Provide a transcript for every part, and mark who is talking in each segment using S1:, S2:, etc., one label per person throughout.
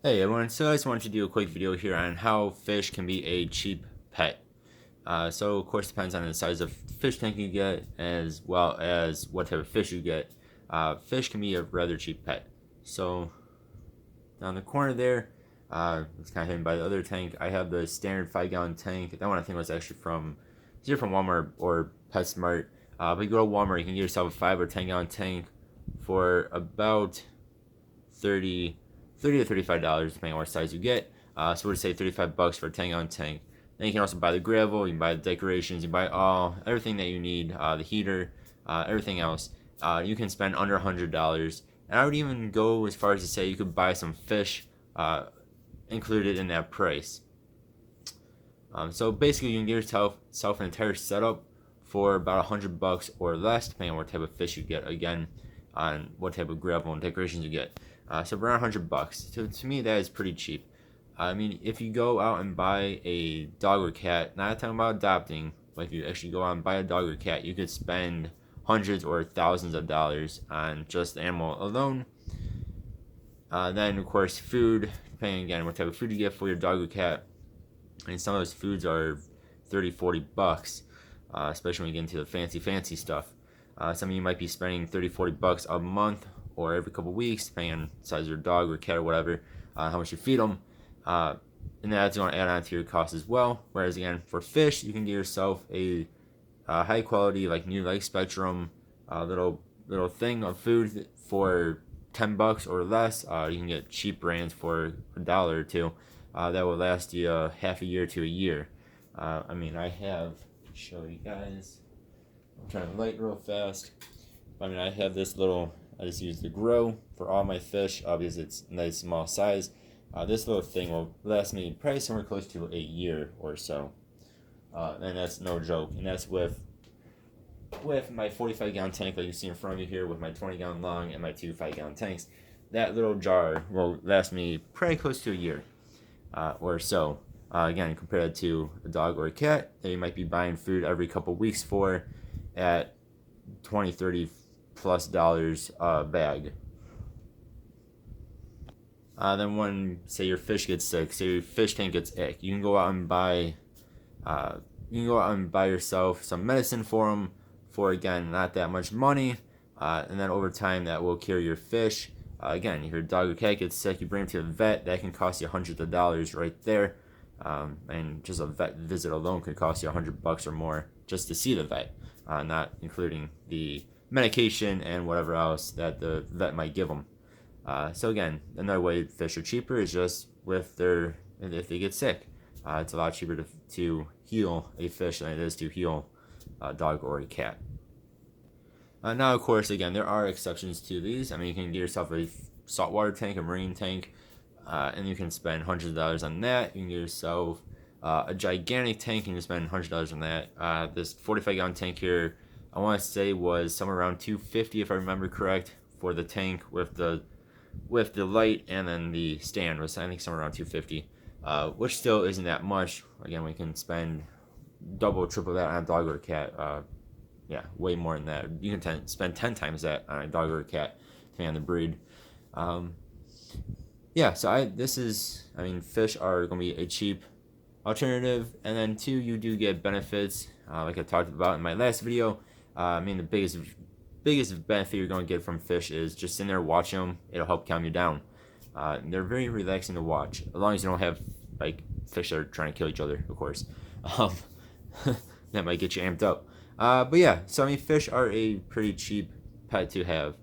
S1: Hey everyone, so I just wanted to do a quick video here on how fish can be a cheap pet. So of course depends on the size of fish tank you get as well as what type of fish you get. Fish can be a rather cheap pet. So down the corner there, it's kind of hidden by the other tank. I have the standard 5 gallon tank. That one I think was actually from either from Walmart or PetSmart. But you go to Walmart, you can get yourself a 5 or 10 gallon tank for about 30 to $35 depending on what size you get. So we're to say $35 for a 10 gallon tank. Then you can also buy the gravel, you can buy the decorations, you buy everything that you need, the heater, everything else. You can spend under $100. And I would even go as far as to say you could buy some fish included in that price. So basically, you can get yourself an entire setup for about $100 or less, depending on what type of fish you get. Again, on what type of gravel and decorations you get. So around $100. So to me, that is pretty cheap. I mean, if you go out and buy a dog or cat, not talking about adopting, but if you actually go out and buy a dog or cat, you could spend hundreds or thousands of dollars on just the animal alone. Then, of course, food, depending again what type of food you get for your dog or cat. And some of those foods are 30, $40, especially when you get into the fancy stuff. Some of you might be spending 30, $40 a month or every couple weeks, depending on the size of your dog or cat or whatever, how much you feed them. And that's going to add on to your cost as well. Whereas again, for fish, you can get yourself a high quality, like New Life Spectrum, little thing of food for $10 or less. You can get cheap brands for $1 or $2. That will last you half a year to a year. I mean, I have show you guys. I'm trying to light real fast. I mean, I have this little. I just use the Grow for all my fish, because it's a nice small size. This little thing will last me probably somewhere close to a year or so, and that's no joke. And that's with my 45 gallon tank that you see in front of you here, with my 20 gallon long and my two 5 gallon tanks. That little jar will last me probably close to a year or so. Again, compare that to a dog or a cat that you might be buying food every couple weeks for at 20, 30 plus dollars a bag. Then when, say, your fish gets sick, say your fish tank gets ick, you can go out and buy yourself some medicine for them for, again, not that much money, and then over time that will cure your fish. Again, if your dog or cat gets sick, you bring them to the vet, that can cost you hundreds of dollars right there. And just a vet visit alone could cost you $100 or more just to see the vet, not including the medication and whatever else that the vet might give them. So again, another way fish are cheaper is just if they get sick. It's a lot cheaper to heal a fish than it is to heal a dog or a cat. Now, of course, again, there are exceptions to these. I mean, you can get yourself a saltwater tank, a marine tank, and you can spend hundreds of dollars on that. You can get yourself a gigantic tank, and you can spend $100 on that. This 45 gallon tank here, I want to say was somewhere around $250 if I remember correct for the tank with the light, and then the stand was I think somewhere around $250, which still isn't that much. Again, we can spend double, triple that on a dog or a cat. Yeah, way more than that. You can spend 10 times that on a dog or a cat, depending on the breed. Yeah, so I mean, fish are going to be a cheap alternative, and then two, you do get benefits, like I talked about in my last video. I mean, the biggest benefit you're going to get from fish is just sitting there watching them. It'll help calm you down. They're very relaxing to watch, as long as you don't have like fish that are trying to kill each other, of course. That might get you amped up. But yeah, so I mean, fish are a pretty cheap pet to have.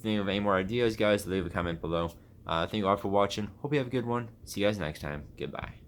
S1: Think of any more ideas, guys, leave a comment below. Thank you all for watching. Hope you have a good one. See you guys next time. Goodbye.